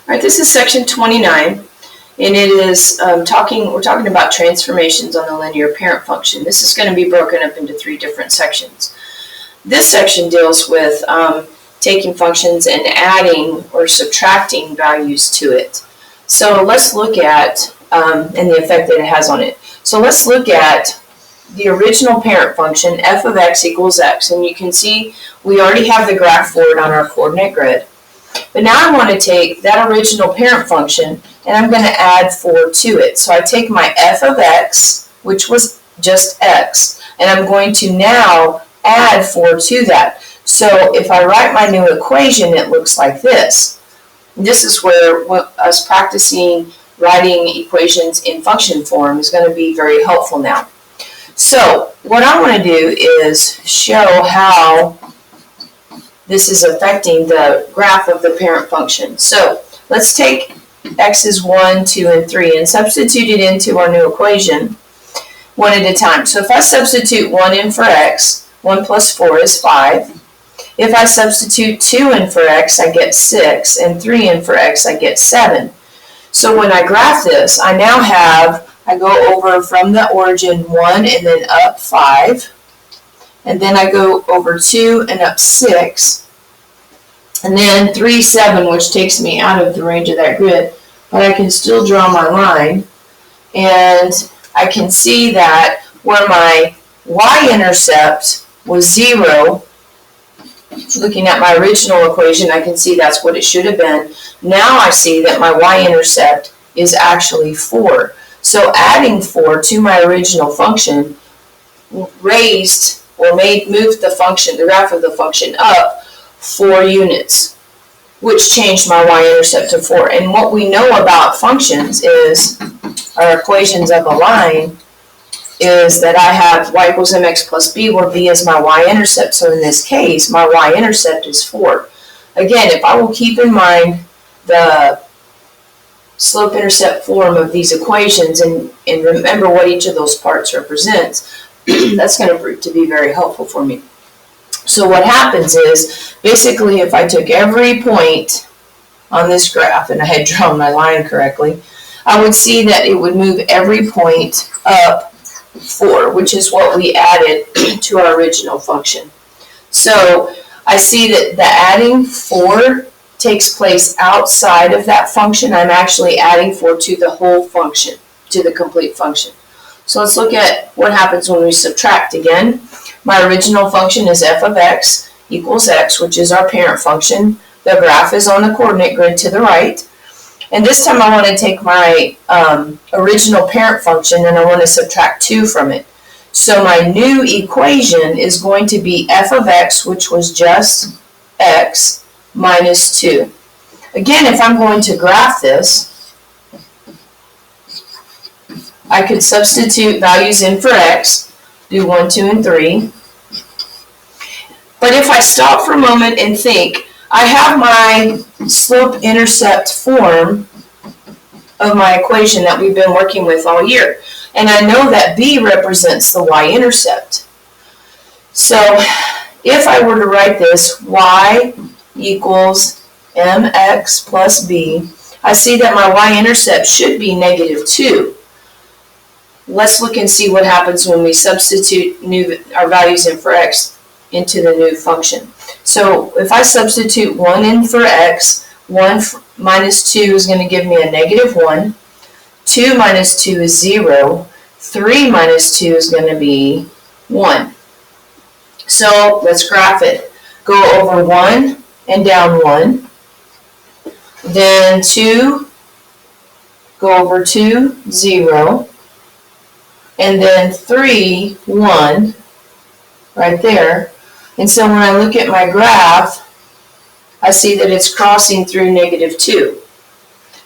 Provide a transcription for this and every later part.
All right, this is section 29, and it is we're talking about transformations on the linear parent function. This is going to be broken up into 3 different sections. This section deals with taking functions and adding or subtracting values to it. So let's look at, and the effect that it has on it. So let's look at the original parent function, f of x equals x, and you can see we already have the graph for it on our coordinate grid. But now I want to take that original parent function and I'm going to add 4 to it. So I take my f of x, which was just x, and I'm going to now add 4 to that. So if I write my new equation, it looks like this. This is where us practicing writing equations in function form is going to be very helpful now. So what I want to do is show how this is affecting the graph of the parent function. So let's take x's 1, 2, and 3 and substitute it into our new equation one at a time. So if I substitute 1 in for x, 1 plus 4 is 5. If I substitute 2 in for x, I get 6, and 3 in for x, I get 7. So when I graph this, I now have, I go over from the origin 1 and then up 5. And then I go over 2 and up 6, and then 3, 7, which takes me out of the range of that grid, but I can still draw my line, and I can see that where my y-intercept was 0, looking at my original equation, I can see that's what it should have been. Now I see that my y-intercept is actually 4. So adding 4 to my original function raised or moved the function, the graph of the function up 4 units, which changed my y-intercept to 4. And what we know about functions is, our equations of a line, is that I have y equals mx plus b, where b is my y-intercept. So in this case, my y-intercept is 4. Again, if I will keep in mind the slope-intercept form of these equations and remember what each of those parts represents, that's going to prove to be very helpful for me. So what happens is, basically, if I took every point on this graph and I had drawn my line correctly, I would see that it would move every point up 4, which is what we added to our original function. So I see that the adding 4 takes place outside of that function. I'm actually adding 4 to the whole function, to the complete function. So let's look at what happens when we subtract again. My original function is f of x equals x, which is our parent function. The graph is on the coordinate grid to the right. And this time I want to take my original parent function and I want to subtract 2 from it. So my new equation is going to be f of x, which was just x, minus 2. Again, if I'm going to graph this, I could substitute values in for x, do 1, 2, and 3. But if I stop for a moment and think, I have my slope-intercept form of my equation that we've been working with all year. And I know that b represents the y-intercept. So if I were to write this, y equals mx plus b, I see that my y-intercept should be -2. Let's look and see what happens when we substitute our values in for x into the new function. So if I substitute 1 in for x, 1 minus 2 is going to give me a -1. 2 minus 2 is 0. 3 minus 2 is going to be 1. So let's graph it. Go over 1 and down 1. Then 2, go over 2, 0. And then 3, 1, right there. And so when I look at my graph, I see that it's crossing through -2.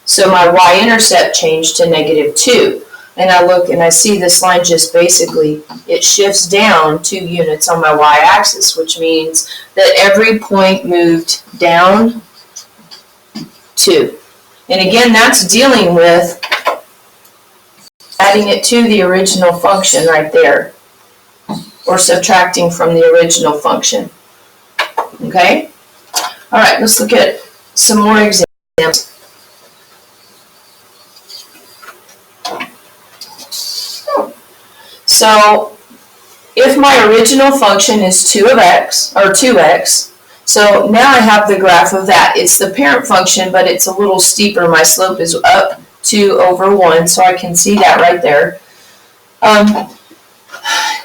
So my y-intercept changed to -2. And I look and I see this line just basically, it shifts down 2 units on my y-axis, which means that every point moved down 2. And again, that's dealing with adding it to the original function right there, or subtracting from the original function. Okay? All right, let's look at some more examples. So if my original function is 2 of x, or 2x, so now I have the graph of that. It's the parent function, but it's a little steeper. My slope is up 2 over 1, so I can see that right there. Now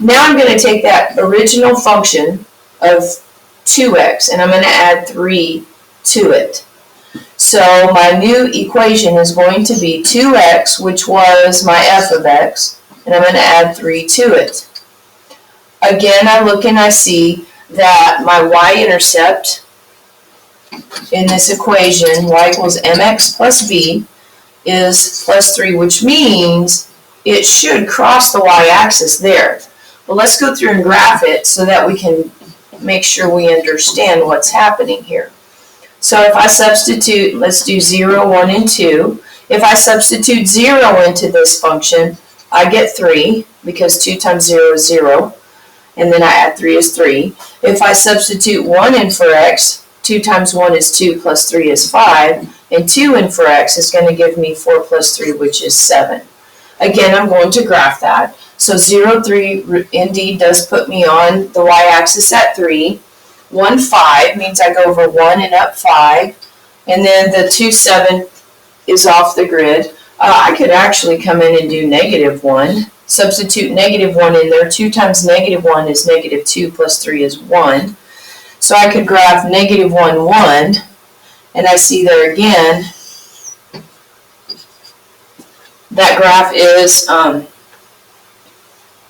I'm going to take that original function of 2x, and I'm going to add 3 to it. So my new equation is going to be 2x, which was my f of x, and I'm going to add 3 to it. Again, I look and I see that my y-intercept in this equation, y equals mx plus b, is plus 3, which means it should cross the y-axis there. Well, let's go through and graph it so that we can make sure we understand what's happening here. So if I substitute, let's do 0, 1, and 2. If I substitute 0 into this function, I get 3, because 2 times 0 is 0, and then I add 3 is 3. If I substitute 1 in for x, 2 times 1 is 2 plus 3 is 5, and 2 in for x is going to give me 4 plus 3, which is 7. Again, I'm going to graph that. So 0, 3 indeed does put me on the y-axis at 3. 1, 5 means I go over 1 and up 5. And then the 2, 7 is off the grid. I could actually come in and do negative 1. Substitute negative 1 in there. 2 times negative 1 is negative 2 plus 3 is 1. So I could graph negative 1, 1. And I see there again, that graph is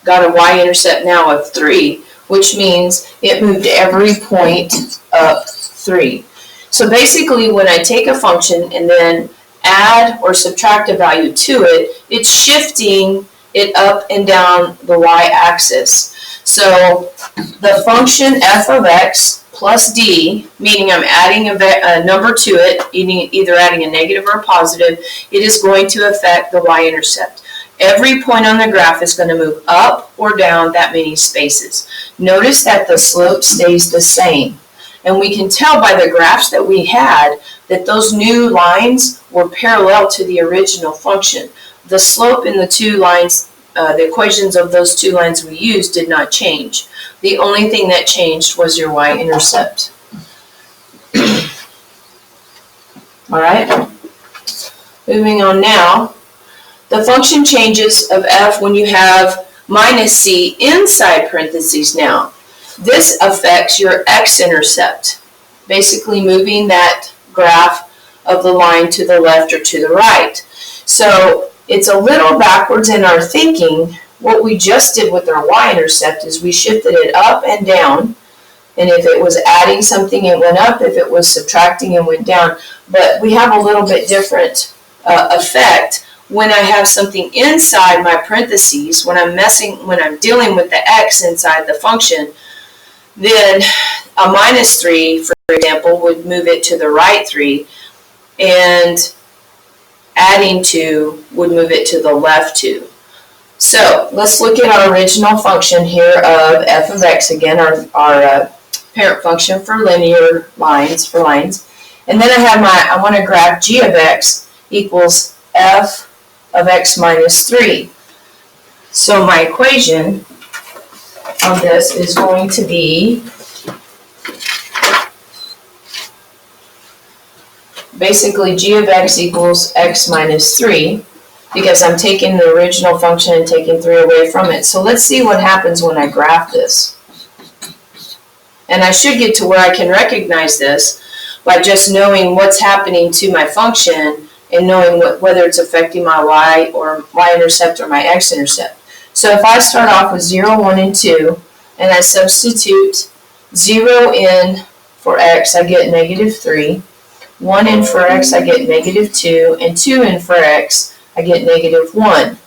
got a y-intercept now of 3, which means it moved every point up 3. So basically, when I take a function and then add or subtract a value to it, it's shifting it up and down the y-axis. So the function f of x plus d, meaning I'm adding a number to it, either adding a negative or a positive, it is going to affect the y-intercept. Every point on the graph is going to move up or down that many spaces. Notice that the slope stays the same. And we can tell by the graphs that we had that those new lines were parallel to the original function. The slope in the two lines, the equations of those two lines we used did not change. The only thing that changed was your y-intercept. All right, moving on now. The function changes of f when you have minus c inside parentheses now. This affects your x-intercept, basically moving that graph of the line to the left or to the right. So it's a little backwards in our thinking. What we just did with our y-intercept is we shifted it up and down, and if it was adding something, it went up. If it was subtracting, it went down. But we have a little bit different effect when I have something inside my parentheses. When I'm dealing with the x inside the function, then a minus 3, for example, would move it to the right 3, and adding 2 would move it to the left 2. So let's look at our original function here of f of x again, our parent function for linear lines, And then I want to graph g of x equals f of x minus 3. So my equation on this is going to be basically g of x equals x minus 3, because I'm taking the original function and taking 3 away from it. So let's see what happens when I graph this. And I should get to where I can recognize this by just knowing what's happening to my function and knowing whether it's affecting my y-intercept or my x-intercept. So if I start off with 0, 1, and 2, and I substitute 0 in for x, I get negative 3. 1 in for x, I get negative 2. And 2 in for x, I get negative 1.